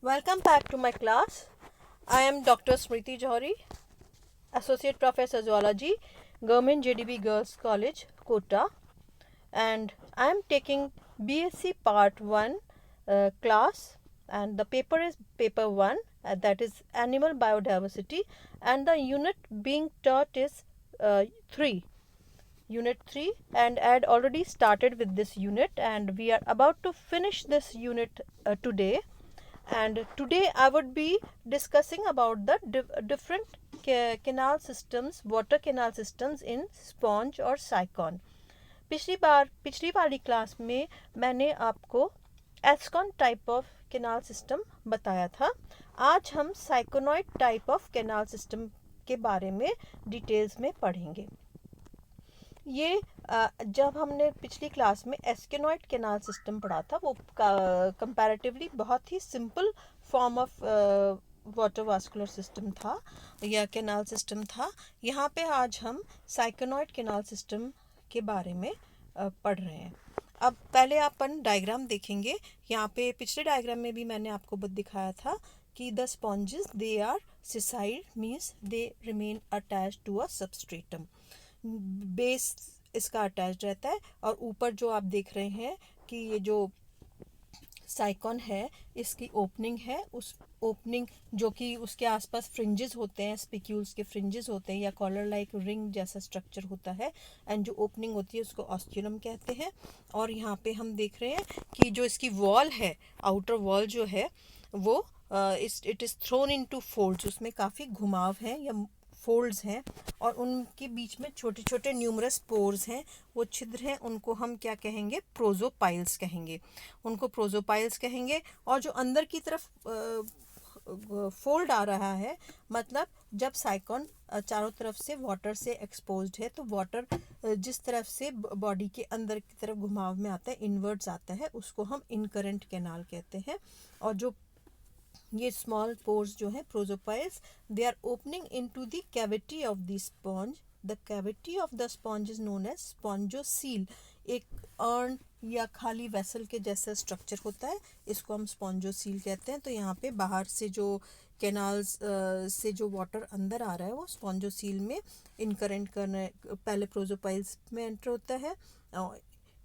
Welcome back to my class. I am Dr. Smriti Johari, Associate Professor Zoology, Government JDB Girls College, Kota, and I am taking BSc Part 1 class, and the paper is Paper 1, that is Animal Biodiversity, and the unit being taught is 3. Unit 3, and I had already started with this unit and we are about to finish this unit today. And today I would be discussing about the different canal systems, water canal systems in sponge और साइकॉन. पिछली वाली class में मैंने आपको एस्कॉन type of canal system बताया था. आज हम साइकोनॉइड टाइप ऑफ कैनाल सिस्टम के बारे में डिटेल्स में पढ़ेंगे. ये जब हमने पिछली क्लास में एस्केनॉइड कैनाल सिस्टम पढ़ा था वो कंपैरेटिवली बहुत ही simple form of water vascular system था या कैनाल सिस्टम था. यहाँ पे आज हम साइकोनॉइड कैनाल सिस्टम के बारे में पढ़ रहे हैं. अब पहले अपन डायग्राम देखेंगे. यहाँ पे पिछले डायग्राम में भी मैंने आपको दिखाया था कि the sponges they are sessile means they remain attached to a substratum. Base इसका अटैच रहता है और ऊपर जो आप देख रहे हैं कि ये जो साइकॉन है इसकी ओपनिंग है, उस ओपनिंग जो कि उसके आसपास फ्रिंजेस होते हैं, स्पिक्यूल्स के फ्रिंजेस होते हैं या कॉलर लाइक रिंग जैसा स्ट्रक्चर होता है, एंड जो ओपनिंग होती है उसको ऑस्क्यूलम कहते हैं. और यहाँ पे हम देख रहे हैं कि जो इसकी वॉल है, आउटर वॉल जो है वो it is throne into folds. उसमें काफ़ी घुमाव है या फोल्ड्स हैं और उनके बीच में छोटे छोटे न्यूमरस पोर्स हैं, वो छिद्र हैं, उनको हम क्या कहेंगे? प्रोजोपाइल्स कहेंगे. उनको प्रोजोपाइल्स कहेंगे. और जो अंदर की तरफ फोल्ड आ रहा है, मतलब जब साइकॉन चारों तरफ से वाटर से एक्सपोज्ड है तो वाटर जिस तरफ से बॉडी के अंदर की तरफ घुमाव में आता है, इनवर्ड्स आता है, उसको हम इनकरेंट कैनाल कहते हैं. और जो ये स्मॉल पोर्स जो है prosopyles, they are opening into the cavity of the sponge. The cavity of the sponge is known as spongocoel. एक अर्न या खाली वेसल के जैसा स्ट्रक्चर होता है, इसको हम स्पॉन्जोसील कहते हैं. तो यहाँ पे बाहर से जो कैनाल्स से जो वाटर अंदर आ रहा है वो स्पॉन्जोसील में इनकरेंट करने पहले प्रोजोपाइल्स में एंटर होता है.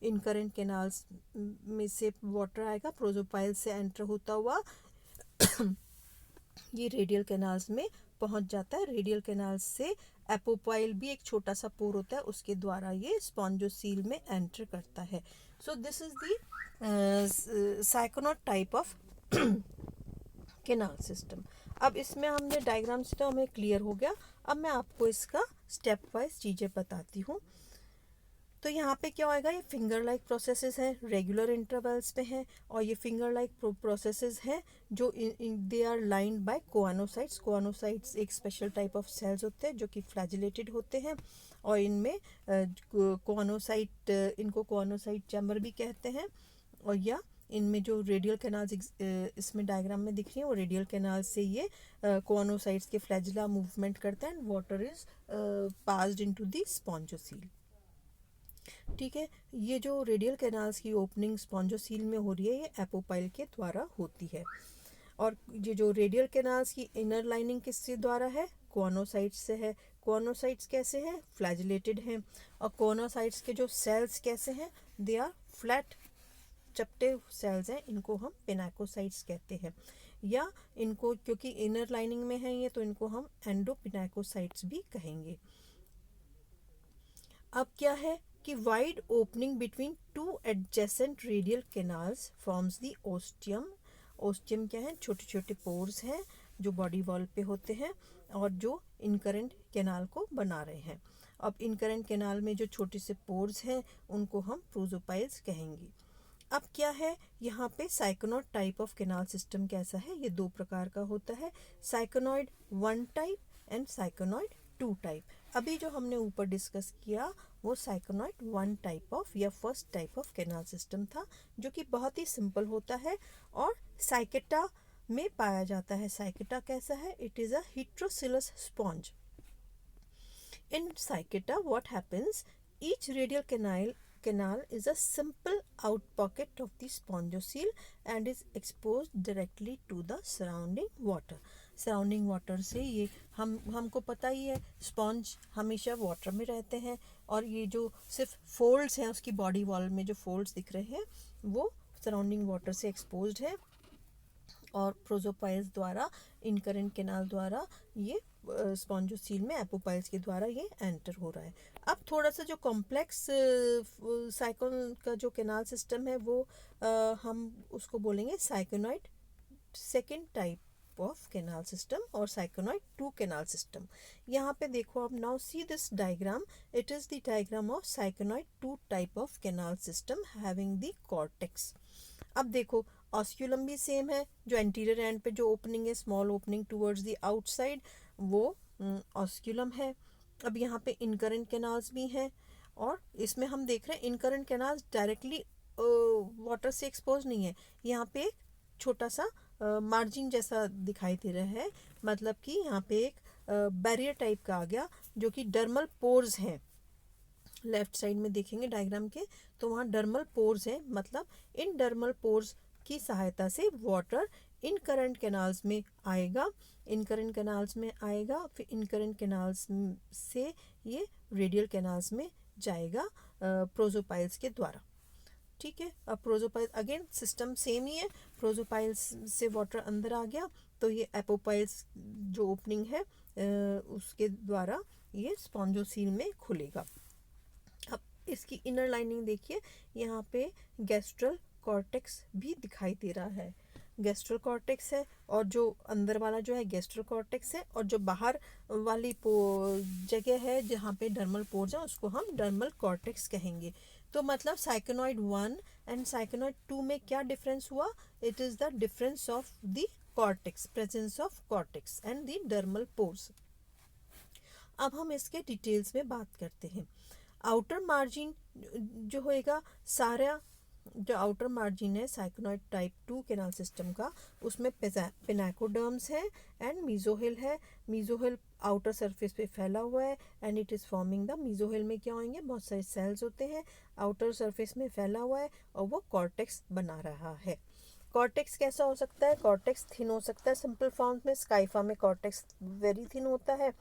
इनकरेंट कैनाल्स में से वाटर आएगा, प्रोजोपाइल से एंटर होता हुआ ये रेडियल कैनाल्स में पहुंच जाता है. रेडियल कैनाल्स से एपोपाइल भी एक छोटा सा पोर होता है, उसके द्वारा ये स्पॉन्जोसील में एंटर करता है. So this is the syconoid type of canal system. अब इसमें हमने डायग्राम से तो हमें क्लियर हो गया. अब मैं आपको इसका स्टेप वाइज चीज़ें बताती हूँ. तो यहाँ पे क्या होएगा? ये फिंगर लाइक प्रोसेसेस हैं, रेगुलर इंटरवल्स पे हैं, और ये फिंगर लाइक प्रोसेसेस हैं जो दे आर लाइंड बाय कोआनोसाइट्स. कोआनोसाइट्स एक स्पेशल टाइप ऑफ सेल्स होते हैं जो कि फ्लैजिलेटेड होते हैं, और इनमें कोआनोसाइट, इनको कोआनोसाइट चैम्बर भी कहते हैं. और या इनमें जो रेडियल कैनाल्स इसमें डायग्राम में दिख रही हैं वो रेडियल कैनाल से ये कोआनोसाइट्स के फ्लैजिला मूवमेंट करता है and water is passed into the spongocoel. ठीक है. ये जो रेडियल कैनाल्स की ओपनिंग स्पॉन्जोसील में हो रही है ये एपोपाइल के द्वारा होती है. और ये जो रेडियल कैनाल्स की इनर लाइनिंग किसके द्वारा है? कोआनोसाइट्स से है. कोआनोसाइट्स कैसे हैं? फ्लैजिलेटेड हैं. और कोआनोसाइट्स के जो सेल्स कैसे हैं? दे आर फ्लैट चपटे सेल्स हैं, इनको हम पिनाकोसाइट्स कहते हैं. या इनको क्योंकि इनर लाइनिंग में है ये, तो इनको हम एंडोपिनाकोसाइट्स भी कहेंगे. अब क्या है कि wide opening between two adjacent radial canals forms the ostium. Ostium क्या है? छोटे छोटे पोर्स हैं जो बॉडी वॉल पे होते हैं और जो इनकरेंट कैनाल को बना रहे हैं. अब इनकरेंट कैनाल में जो छोटे से पोर्स हैं उनको हम प्रोजोपाइल्स कहेंगे. अब क्या है यहाँ पे साइकोनॉइड टाइप ऑफ कैनाल सिस्टम कैसा है? ये दो प्रकार का होता है, साइकोनॉइड 1 टाइप एंड साइकोनॉइड 2 टाइप. अभी जो हमने ऊपर डिस्कस किया वो साइकोनॉइड 1 टाइप ऑफ या first type of canal system था, जो कि बहुत ही सिंपल होता है और साइकेटा में पाया जाता है. साइकेटा कैसा है? It is a heterocoelous sponge. In Saiketa, what happens? Each radial canal is a simple out pocket of the spongiocele and is exposed directly to the surrounding water. Surrounding water से ये हमको पता ही है, sponge हमेशा water में रहते हैं और ये जो सिर्फ फोल्ड्स हैं उसकी बॉडी वॉल में जो फोल्ड्स दिख रहे हैं वो सराउंडिंग वाटर से एक्सपोज्ड है और प्रोजोपाइल्स द्वारा इनकरेंट कैनाल द्वारा ये स्पॉन्जोसील में एपोपाइल्स के द्वारा ये एंटर हो रहा है. अब थोड़ा सा जो कॉम्प्लेक्स साइकोन का जो कैनाल सिस्टम है वो हम उसको बोलेंगे syconoid second type of canal system और साइकोनॉइड 2 कैनाल सिस्टम. यहाँ पे देखो आप, now see this diagram, it is the diagram of syconoid 2 type of canal system having the cortex. अब देखो ऑस्क्यूलम भी सेम है, जो एंटीरियर एंड पे जो ओपनिंग है, small opening towards the outside, वो ऑस्क्यूलम है. अब यहाँ पे इनकरेंट कैनाल्स भी हैं और इसमें हम देख रहे हैं इनकरेंट कैनाल्स डायरेक्टली वाटर से एक्सपोज नहीं है. यहाँ पे एक छोटा सा मार्जिन जैसा दिखाई दे रहा है, मतलब कि यहाँ पे एक बैरियर टाइप का आ गया जो कि डर्मल पोर्स हैं. लेफ्ट साइड में देखेंगे डायग्राम के तो वहाँ डर्मल पोर्स हैं, मतलब इन डर्मल पोर्स की सहायता से वाटर इनकरेंट कैनाल्स में आएगा, इनकरेंट कैनाल्स में आएगा, फिर इनकरेंट कैनाल्स से ये रेडियल कैनाल्स में जाएगा प्रोजोपाइल्स के द्वारा. ठीक है, अब प्रोजोपाइल्स अगेन सिस्टम सेम ही है, प्रोजोपाइल्स से वाटर अंदर आ गया तो ये एपोपाइल्स जो ओपनिंग है उसके द्वारा ये स्पॉन्जोसील में खुलेगा. अब इसकी इनर लाइनिंग देखिए, यहाँ पे गैस्ट्रल कॉर्टेक्स भी दिखाई दे रहा है. गैस्ट्रल कॉर्टेक्स है और जो अंदर वाला जो है गैस्ट्रल कॉर्टेक्स है और जो बाहर वाली जगह है जहाँ पे डर्मल पोर्स है उसको हम डर्मल कॉर्टेक्स कहेंगे. तो मतलब साइकोनॉइड 1 एंड साइकोनॉइड 2 में क्या डिफरेंस हुआ? It is the difference of the cortex, presence of cortex and the dermal pores. अब हम इसके डिटेल्स में बात करते हैं. आउटर मार्जिन जो होएगा, सारा जो आउटर मार्जिन है साइकोनॉइड टाइप 2 कैनाल सिस्टम का, उसमें पिनाकोडर्म्स है एंड मीजोहिल है. मीजोहिल आउटर सरफेस पे फैला हुआ है and it is forming the, mesohyl में क्या होंगे, बहुत सारे सेल्स होते हैं, आउटर सरफेस में फैला हुआ है और वो कॉर्टेक्स बना रहा है. कॉर्टेक्स कैसा हो सकता है? कॉर्टेक्स थिन हो सकता है सिंपल फॉर्म में, स्काइफा में कॉर्टेक्स वेरी थिन होता है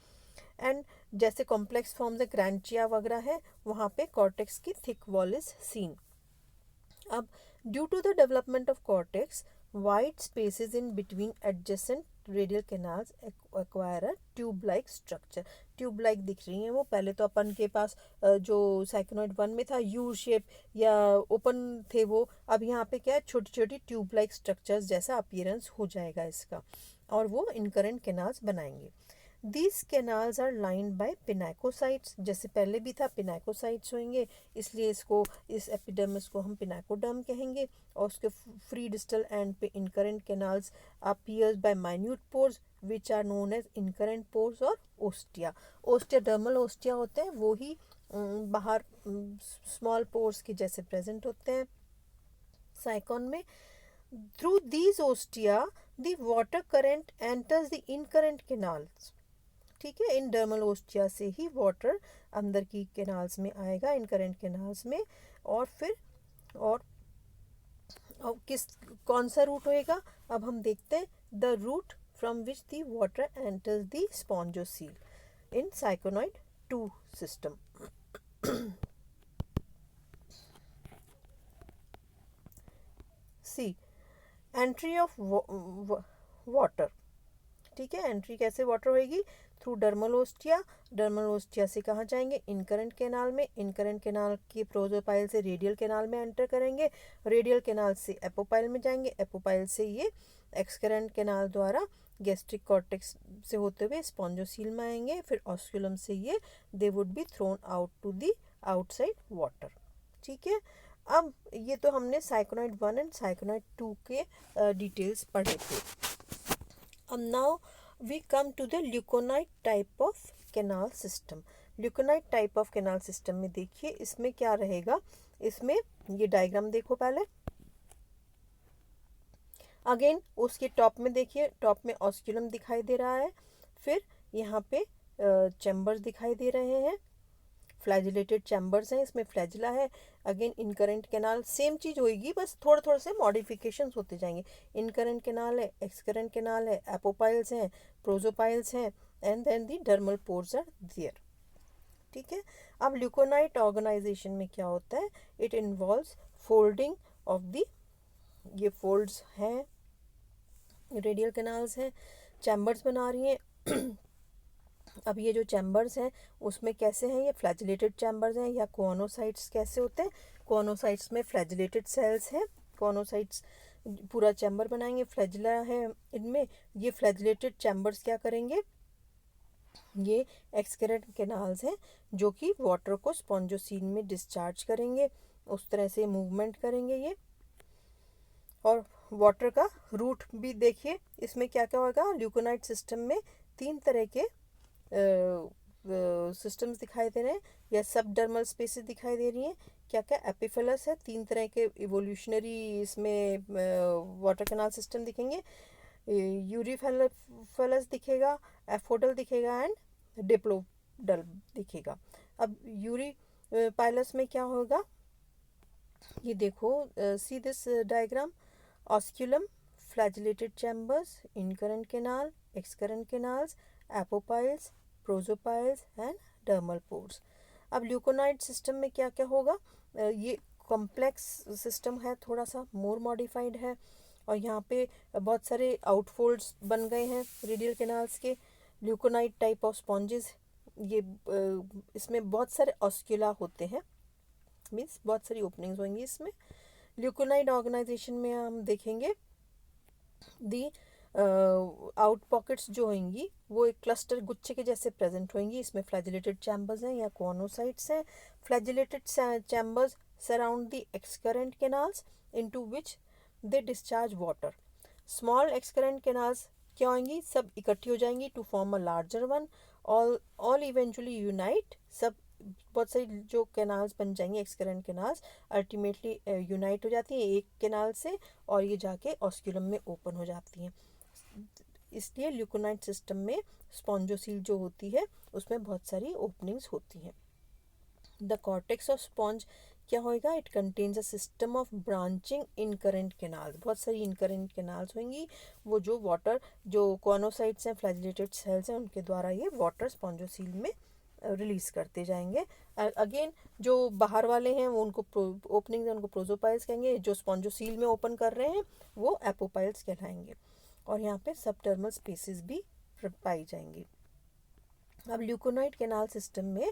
एंड जैसे कॉम्प्लेक्स फॉर्म्स है ग्रैंचिया वगैरह है वहाँ पे कॉर्टेक्स की थिक वॉल इज सीन. अब due to the development of cortex, wide spaces in between adjacent radial canals acquire a tube like structure. Tube like दिख रही हैं वो, पहले तो अपन के पास जो साइकोनॉइड 1 में था यू शेप या ओपन थे वो, अब यहाँ पे क्या है, छोटी छोटी ट्यूब लाइक स्ट्रक्चर्स जैसा अपीयरेंस हो जाएगा इसका और वो इनकरेंट कैनाल्स बनाएंगे. These canals are lined by pinacocytes, जैसे पहले भी था पिनाकोसाइट्स होंगे, इसलिए इसको इस एपिडर्मिस को हम पिनाकोडर्म कहेंगे और उसके फ्री डिस्टल एंड पे incurrent canals appears by minute pores which are known as incurrent pores और ओस्टिया. ओस्टिया डर्मल ओस्टिया होते हैं, वो ही बाहर स्मॉल पोर्स के जैसे प्रेजेंट होते हैं साइकोन में. Through these ostia the water current enters the incurrent canals. ठीक है, इन डर्मल ओस्टिया से ही वाटर अंदर की कैनाल्स में आएगा, इनकरेंट कैनाल्स में, और फिर और किस कौन सा रूट होएगा अब हम देखते हैं. The route from which the water enters the spongocoel in syconoid 2 system. See entry of water. ठीक है, एंट्री कैसे वाटर होएगी? Through dermal ostia. Dermal ostia से कहाँ जाएंगे? इनकरेंट कैनाल में. इनकरेंट कैनाल के प्रोजोपाइल से रेडियल कैनाल में एंटर करेंगे, रेडियल कैनाल से एपोपाइल में जाएंगे, एपोपाइल से ये एक्सकरेंट कैनाल द्वारा गैस्ट्रिक कॉर्टेक्स से होते हुए स्पॉन्जोसील में आएंगे, फिर ऑस्क्यूलम से ये they would be thrown out to the outside water. ठीक है, अब ये तो हमने साइकोनॉइड 1 एंड साइकोनॉइड 2 के डिटेल्स पढ़े थे. अब now we come to the leuconoid type of canal system. Leuconoid type of canal system में देखिए इसमें क्या रहेगा. इसमें ये डायग्राम देखो पहले, अगेन उसके टॉप में देखिए, टॉप में ऑस्क्यूलम दिखाई दे रहा है, फिर यहाँ पे चैम्बर्स दिखाई दे रहे हैं, फ्लैजिलेटेड चैम्बर्स हैं, इसमें फ्लैजिला है। अगेन इनकरेंट कैनाल सेम चीज़ होगी, बस थोड़े थोड़े से मॉडिफिकेशंस होते जाएंगे। इनकरेंट कैनाल है, एक्सकरेंट कैनाल है, एपोपाइल्स हैं, प्रोजोपाइल्स हैं, and then the dermal pores are there. ठीक है। अब ल्यूकोनाइट ऑर्गेनाइजेशन में क्या होता है, it involves folding of the, ये फोल्ड्स हैं, रेडियल कैनाल्स हैं, चैम्बर्स बना रही हैं। अब ये जो चैम्बर्स हैं उसमें कैसे हैं, ये फ्लैजिलेटेड चैम्बर्स हैं, या कॉनोसाइट्स कैसे होते हैं, कॉनोसाइट्स में फ्लैजिलेटेड सेल्स हैं, कॉनोसाइट्स पूरा चैम्बर बनाएंगे, फ्लैजिला है इनमें। ये फ्लैजिलेटेड चैम्बर्स क्या करेंगे, ये एक्सक्रेट कैनाल्स हैं जो कि वाटर को स्पॉन्जोसील में डिस्चार्ज करेंगे, उस तरह से मूवमेंट करेंगे ये। और वाटर का रूट भी देखिए, इसमें क्या क्या होगा, ल्यूकोनाइट सिस्टम में 3 तरह के सिस्टम्स दिखाई दे रहे हैं, या सब डर्मल स्पेसेस दिखाई दे रही हैं। क्या क्या, एपिफेलस है, 3 तरह के इवोल्यूशनरी इसमें वाटर कैनाल सिस्टम दिखेंगे। यूरीफेलस दिखेगा, एफोडल दिखेगा, एंड डिप्लोडल दिखेगा। अब यूरी पाइलस में क्या होगा, ये देखो, see this diagram, osculum, flagellated chambers, incurrent canal, excurrent canals, apopyles, prosopyles and dermal pores. अब ल्यूकोनाइट सिस्टम में क्या क्या होगा, ये कॉम्प्लेक्स सिस्टम है, थोड़ा सा मोर मॉडिफाइड है, और यहाँ पे बहुत सारे आउटफोल्ड्स बन गए हैं रेडियल कैनाल्स के। ल्यूकोनाइट टाइप ऑफ स्पॉन्जेस, ये इसमें बहुत सारे ऑस्क्यूला होते हैं, मीन्स बहुत सारी ओपनिंग्स होंगी इसमें। ल्यूकोनाइट ऑर्गेनाइजेशन में हम देखेंगे दी आउट पॉकेट्स जो होंगी वो एक क्लस्टर गुच्छे के जैसे प्रेजेंट होंगी, इसमें फ्लैजिलेटेड चैम्बर्स हैं या कॉनोसाइट्स हैं। Flagellated chambers surround the excurrent canals into which they discharge water. Small excurrent canals क्या होंगी, सब इकट्ठी हो जाएंगी to form a larger one, all eventually unite, सब बहुत सारी जो कैनाल्स बन जाएंगी एक्सकरेंट कैनाल्स अल्टीमेटली यूनाइट हो जाती हैं एक कैनाल से, और ये जाके ऑस्क्यूलम में ओपन हो जाती हैं। इसलिए ल्यूकोनाइट सिस्टम में स्पॉन्जोसील जो होती है उसमें बहुत सारी ओपनिंग्स होती हैं। द कॉर्टेक्स ऑफ स्पॉन्ज क्या होएगा, it contains a system of branching incurrent canals, बहुत सारी इनकरेंट कैनाल्स होंगी, वो जो वाटर, जो कॉनोसाइट्स हैं, फ्लैजिलेटेड सेल्स हैं, उनके द्वारा ये वाटर स्पॉन्जोसील में रिलीज करते जाएंगे। अगेन जो बाहर वाले हैं वो उनको ओपनिंग है, उनको प्रोजोपाइल्स कहेंगे, जो स्पॉन्जोसील में ओपन कर रहे हैं वो एपोपाइल्स कहलाएंगे, और यहाँ पे सबटर्मल स्पेसेस भी पाई जाएंगी। अब ल्यूकोनाइट कैनाल सिस्टम में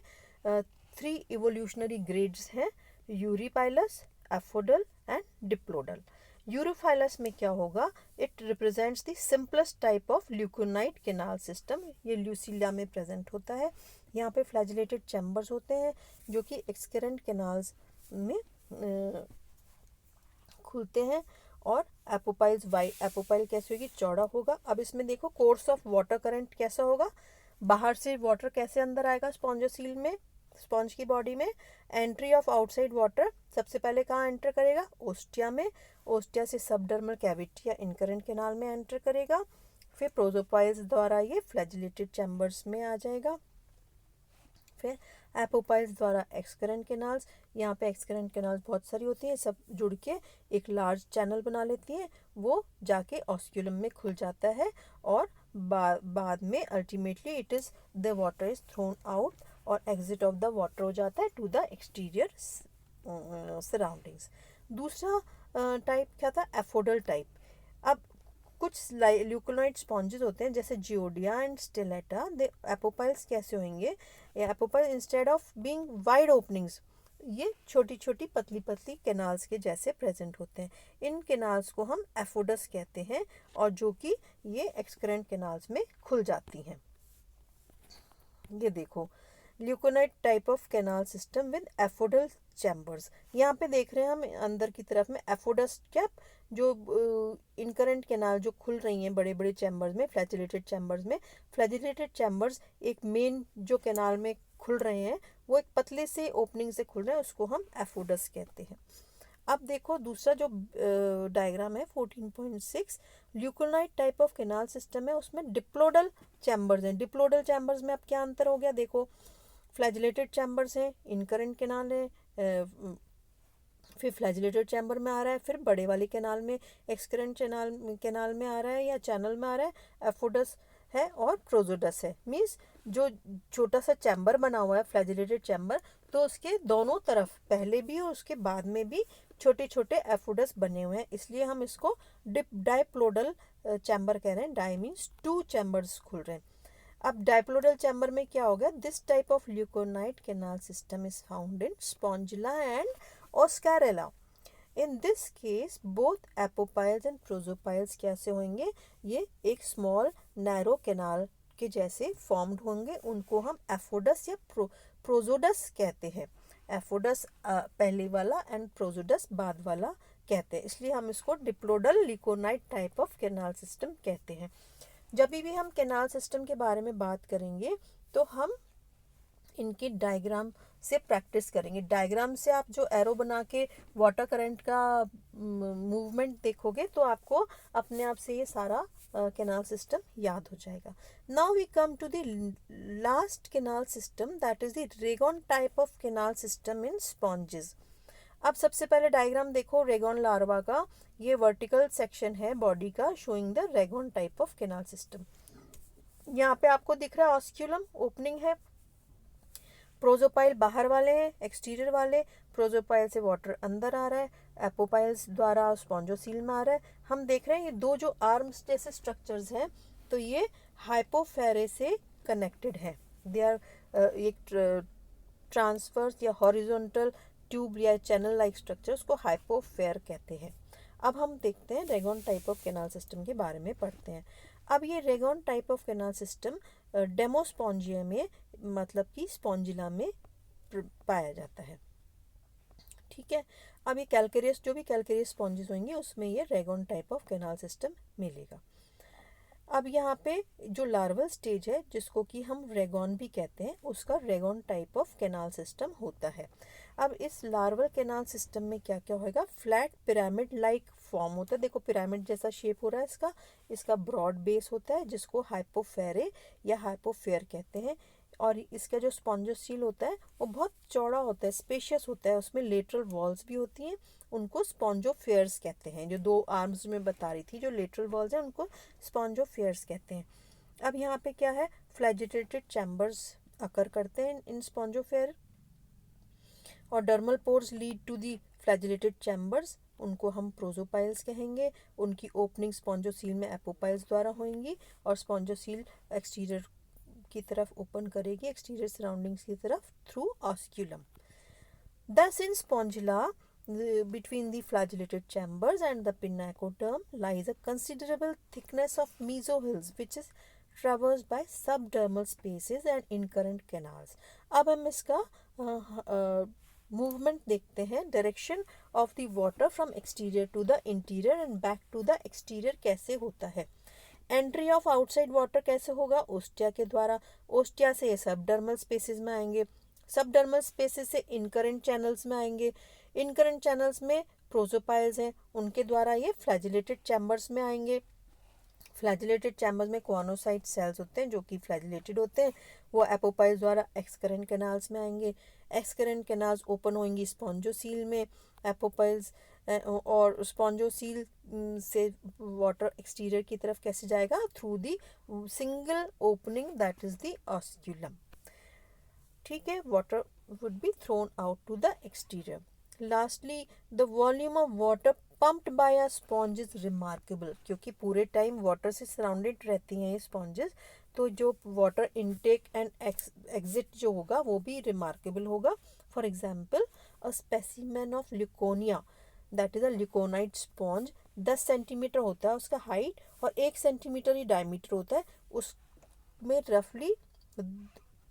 3 इवोल्यूशनरी ग्रेड्स हैं, यूरीपाइलस, एफोडल एंड डिप्लोडल। यूरोफाइलस में क्या होगा, it represents the simplest type of leuconoid canal system, ये ल्यूसिलिया में प्रेजेंट होता है। यहाँ पे फ्लैजिलेटेड चैम्बर्स होते हैं जो कि एक्सकरेंट कैनाल्स में खुलते हैं, और एपोपाइल्स एपोपाइल कैसे होगी, चौड़ा होगा। अब इसमें देखो कोर्स ऑफ वाटर करंट कैसा होगा, बाहर से वाटर कैसे अंदर आएगा स्पॉन्जोसील में, स्पॉन्ज की बॉडी में। एंट्री ऑफ आउटसाइड वाटर सबसे पहले कहाँ एंटर करेगा, ओस्टिया में, ओस्टिया से सबडर्मल कैविटी या इनकरेंट कैनाल में एंटर करेगा, फिर प्रोजोपाइल्स द्वारा ये फ्लैजिलेटेड चैम्बर्स में आ जाएगा, फिर एपोपाइल्स द्वारा एक्सकरेंट कैनाल्स, यहाँ पे एक्सकरेंट कैनाल्स बहुत सारी होती हैं, सब जुड़ के एक लार्ज चैनल बना लेती हैं, वो जाके ऑस्क्यूलम में खुल जाता है, और बाद में ultimately it is the water is thrown out, और एग्जिट ऑफ द वाटर हो जाता है टू द एक्सटीरियर सराउंडिंग्स। दूसरा टाइप क्या था, एफोडल टाइप। अब कुछ ल्यूकोनाइट स्पॉन्जेस होते हैं जैसे जियोडिया एंड स्टिलेटा, दे एपोपाइल्स कैसे होंगे, apopyle instead of being wide openings, ये छोटी छोटी पतली पतली कैनाल्स के जैसे प्रेजेंट होते हैं। इन कैनाल्स को हम एफोडस कहते हैं, और जो कि ये एक्सकरेंट कैनाल्स में खुल जाती हैं। ये देखो leuconoid type of canal system with aphodal chambers, यहाँ पे देख रहे हैं हम अंदर की तरफ में एफोडस कैप, जो इनकरेंट कैनाल जो खुल रही हैं बड़े बड़े चैम्बर्स में, फ्लैजिलेटेड चैम्बर्स में। फ्लैजिलेटेड चैम्बर्स एक मेन जो कैनाल में खुल रहे हैं वो एक पतले से ओपनिंग से खुल रहे हैं, उसको हम एफोडस कहते हैं। अब देखो दूसरा जो डायग्राम है 14.6, ल्यूकोनाइट टाइप ऑफ कैनाल सिस्टम है, उसमें डिप्लोडल चैम्बर्स हैं। डिप्लोडल चैम्बर्स में अब क्या अंतर हो गया, देखो फ्लैजिलेटेड चैम्बर्स हैं, इनकरेंट कैनाल है, फिर फ्लैजिलेटेड चैम्बर में आ रहा है, फिर बड़े वाले कैनाल में एक्सकरेंट कैनाल में आ रहा है या चैनल में आ रहा है, एफोडस है और प्रोजोडस है। मीन्स जो छोटा सा चैम्बर बना हुआ है फ्लैजिलेटेड चैम्बर, तो उसके दोनों तरफ पहले भी और उसके बाद में भी छोटे छोटे एफोडस बने हुए हैं, इसलिए हम इसको डाइप्लोडल चैम्बर कह रहे हैं। डाई मीन्स 2 चैम्बर्स खुल रहे हैं। अब डाइप्लोडल चैम्बर में क्या होगा, this type of leuconoid canal system is found in Spongilla and Oscarella. In this case both apopyles and prosopyles कैसे होंगे, ये एक स्मॉल नैरो कैनाल के जैसे फॉर्म्ड होंगे, उनको हम एफोडस या प्रोजोडस कहते हैं। एफोडस पहले वाला एंड प्रोजोडस बाद वाला कहते हैं, इसलिए हम इसको डिप्लोडल लिकोनाइट टाइप ऑफ कैनाल सिस्टम कहते हैं। जब भी हम कैनाल सिस्टम के बारे में बात करेंगे तो हम इनकी डायग्राम से प्रैक्टिस करेंगे। डायग्राम से आप जो एरो बना के वाटर करंट का मूवमेंट देखोगे तो आपको अपने आप से ये सारा कैनाल सिस्टम याद हो जाएगा। Now we come to the last canal system, that is the rhagon type of canal system in sponges. अब सबसे पहले डायग्राम देखो रेगॉन लार्वा का, ये वर्टिकल सेक्शन है बॉडी का showing the rhagon type of canal system. यहाँ पे आपको दिख रहा है ऑस्क्यूलम ओपनिंग है, प्रोजोपाइल बाहर वाले हैं, एक्सटीरियर वाले, प्रोजोपाइल से वाटर अंदर आ रहा है, एपोपाइल्स द्वारा स्पॉन्जोसील में आ रहा है। हम देख रहे हैं ये दो जो आर्म्स जैसे स्ट्रक्चर्स हैं तो ये हाइपोफेरे से कनेक्टेड है। दे आर एक ट्रांसवर्स या हॉरिजॉन्टल ट्यूब या चैनल लाइक स्ट्रक्चर्स को हाइपोफेयर कहते हैं। अब हम देखते हैं रेगॉन टाइप ऑफ कैनाल सिस्टम के बारे में पढ़ते हैं। अब ये रेगॉन टाइप ऑफ कैनाल सिस्टम डेमोस्पॉन्जिया में मतलब कि स्पॉन्जिला में पाया जाता है। ठीक है, अब ये कैलकेरियस जो भी कैलकेरियस स्पॉन्जेस होंगे उसमें ये रेगॉन टाइप ऑफ कैनाल सिस्टम मिलेगा। अब यहाँ पे जो लार्वल स्टेज है जिसको कि हम रेगॉन भी कहते हैं, उसका रेगॉन टाइप ऑफ कैनाल सिस्टम होता है। अब इस लार्वल कैनाल सिस्टम में क्या क्या होगा, फ्लैट पिरामिड लाइक फॉर्म होता है। देखो पिरामिड जैसा शेप हो रहा है इसका ब्रॉड बेस होता है जिसको हाइपोफेरे या हाइपोफेयर कहते हैं। और इसका जो स्पॉन्जोसील होता है वो बहुत चौड़ा होता है, स्पेशियस होता है, उसमें लेटरल वॉल्स भी होती हैं, उनको स्पॉन्जोफेयर्स कहते हैं। जो दो आर्म्स में बता रही थी जो लेटरल वॉल्स हैं उनको स्पॉन्जोफेयर्स कहते हैं। अब यहाँ पे क्या है, फ्लैजिलेटेड चैम्बर्स अकर करते हैं इन स्पॉन्जोफेयर और dermal pores lead to the flagellated chambers, उनको हम प्रोजोपाइल्स कहेंगे। उनकी ओपनिंग स्पॉन्जोसील में एपोपाइल्स द्वारा होंगी और स्पॉन्जोसील एक्सटीरियर की तरफ ओपन करेगी, एक्सटीरियर सराउंडिंग्स की तरफ through osculum. Thus in spongilla between the flagellated chambers and the pinnacoderm lies a considerable thickness of mesohills which is traversed by subdermal spaces and incurrent canals. अब हम इसका movement देखते हैं, direction of the water from exterior to the interior and back to the exterior कैसे होता है। Entry of outside water कैसे होगा, ओस्टिया के द्वारा, ओस्टिया से ये सबडर्मल स्पेसेस में आएंगे, सबडर्मल स्पेसेस से इनकरेंट चैनल्स में आएंगे, इनकरेंट चैनल्स में प्रोजोपाइल्स हैं उनके द्वारा ये फ्लैजिलेटेड चैम्बर्स में आएंगे। फ्लैजिलेटेड चैम्बर्स में कॉर्नोसाइट सेल्स होते हैं जो कि फ्लैजिलेटेड होते हैं, वो एपोपाइल्स द्वारा एक्सकरेंट कैनाल्स में आएंगे, एक्सकरेंट कैनाल्स ओपन होंगी स्पॉन्जोसील में, एपोपाइल्स और स्पॉन्जोसील से वाटर एक्सटीरियर की तरफ कैसे जाएगा, through the single opening that is the osculum. ठीक है, water would be thrown out to the exterior. Lastly the volume of water pumped by a sponge is remarkable, क्योंकि पूरे टाइम वाटर से surrounded रहती हैं ये स्पॉन्जेस, तो जो वाटर इनटेक एंड एग्जिट जो होगा वो भी रिमार्केबल होगा। For example a specimen of Leuconia that is a leuconoid sponge 10 centimetre होता है उसका हाइट और 1 सेंटीमीटर ही डायमीटर होता है, उसमें रफली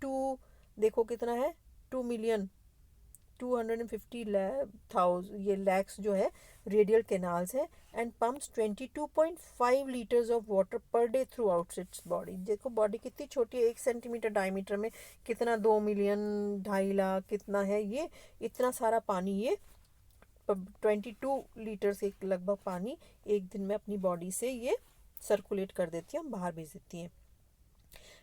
2 देखो कितना है 2,250,000 ये लैक्स जो है रेडियल कैनाल्स है and pumps 22.5 litres of water per day through out its body. देखो बॉडी कितनी छोटी है, 1 सेंटीमीटर डायमीटर में कितना 2 मिलियन 2.5 लाख कितना है, ये इतना सारा पानी ये 22 लीटर से लगभग पानी एक दिन में अपनी बॉडी से ये सर्कुलेट कर देती है, बाहर भेज देती है।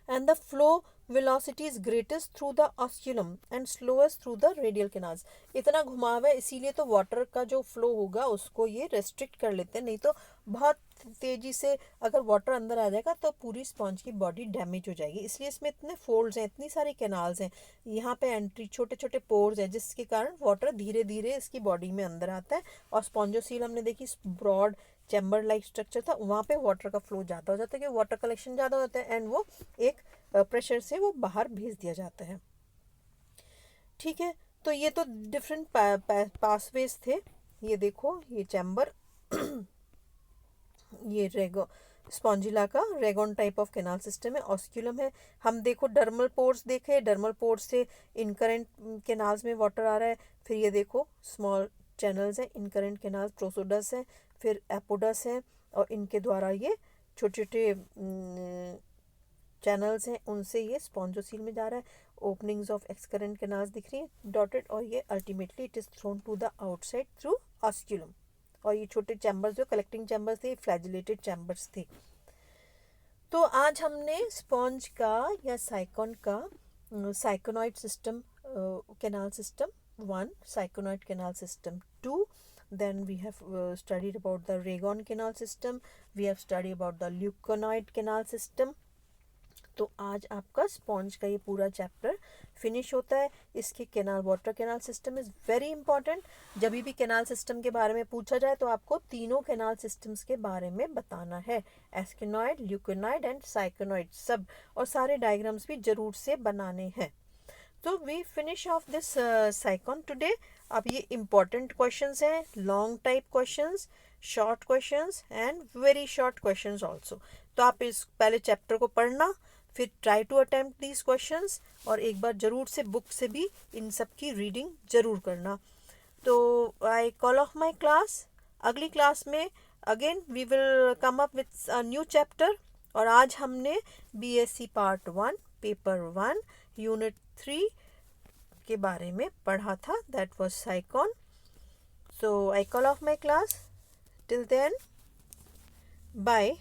and the flow velocity is greatest through the osculum and slowest through the radial canals. इतना घुमाव है, इसीलिए तो वाटर का जो फ्लो होगा उसको ये रेस्ट्रिक्ट कर लेते हैं, नहीं तो बहुत तेजी से अगर वाटर अंदर आ जाएगा तो पूरी स्पॉन्ज की बॉडी डैमेज हो जाएगी. इसलिए इसमें इतने फोल्ड्स हैं, इतनी सारी कैनाल्स हैं, यहाँ पे एंट्री छोटे छोटे पोर्स हैं, जिसके कारण वाटर धीरे धीरे इसकी बॉडी में अंदर आता है. और स्पॉन्जोसील हमने देखी ब्रॉड चैम्बर लाइक स्ट्रक्चर था, वहाँ पे वाटर का फ्लो ज़्यादा हो जाता है क्योंकि वाटर कलेक्शन ज़्यादा होता है एंड वो एक प्रेशर से वो बाहर भेज दिया जाता है. ठीक है, तो ये तो डिफरेंट पासवेज थे. ये देखो, ये चैम्बर ये रेगो स्पॉन्जिला का रेगोन टाइप ऑफ कैनाल सिस्टम है. ऑस्क्यूलम है. हम देखो डर्मल पोर्स देखे, डर्मल पोर्स से इनकरेंट कैनाल्स में वाटर आ रहा है. फिर ये देखो स्मॉल चैनल्स हैं, इनकरेंट कैनाल्स, प्रोसोडस हैं, फिर एपोडस हैं, और इनके द्वारा ये छोटे छोटे चैनल्स हैं, उनसे ये स्पॉन्जोसील में जा रहा है. ओपनिंग्स ऑफ एक्सकरेंट कैनाल्स दिख रही हैं डॉटेड, और ये ultimately it is thrown to the outside through osculum. और ये छोटे चैम्बर्स जो कलेक्टिंग चैम्बर्स थे, फ्लैजिलेटेड चैम्बर्स थे. तो आज हमने स्पॉन्ज का या साइकॉन का syconoid system canal system 1, syconoid canal system 2, then we have studied about the Ragon canal system, we have studied about the Leuconoid canal system. तो आज आपका स्पॉन्ज का ये पूरा चैप्टर फिनिश होता है. इसके canal water canal system is very important. जब भी कैनाल सिस्टम के बारे में पूछा जाए तो आपको तीनों कैनाल सिस्टम्स के बारे में बताना है, एस्केनॉइड, ल्यूकोनॉइड एंड साइकोनॉइड सब, और सारे डायग्राम्स भी जरूर से बनाने हैं. तो we finish off this sycon today. अब ये इम्पॉर्टेंट क्वेश्चंस हैं, long type questions, short questions and very short questions also. तो आप इस पहले चैप्टर को पढ़ना, फिर try to attempt these questions, और एक बार ज़रूर से बुक से भी इन सब की रीडिंग ज़रूर करना. तो I call off my class. अगली क्लास में again we will come up with a new chapter. और आज हमने BSc पार्ट 1 पेपर 1 यूनिट 3 के बारे में पढ़ा था. That was sycon. So I call off my class. Till then, bye.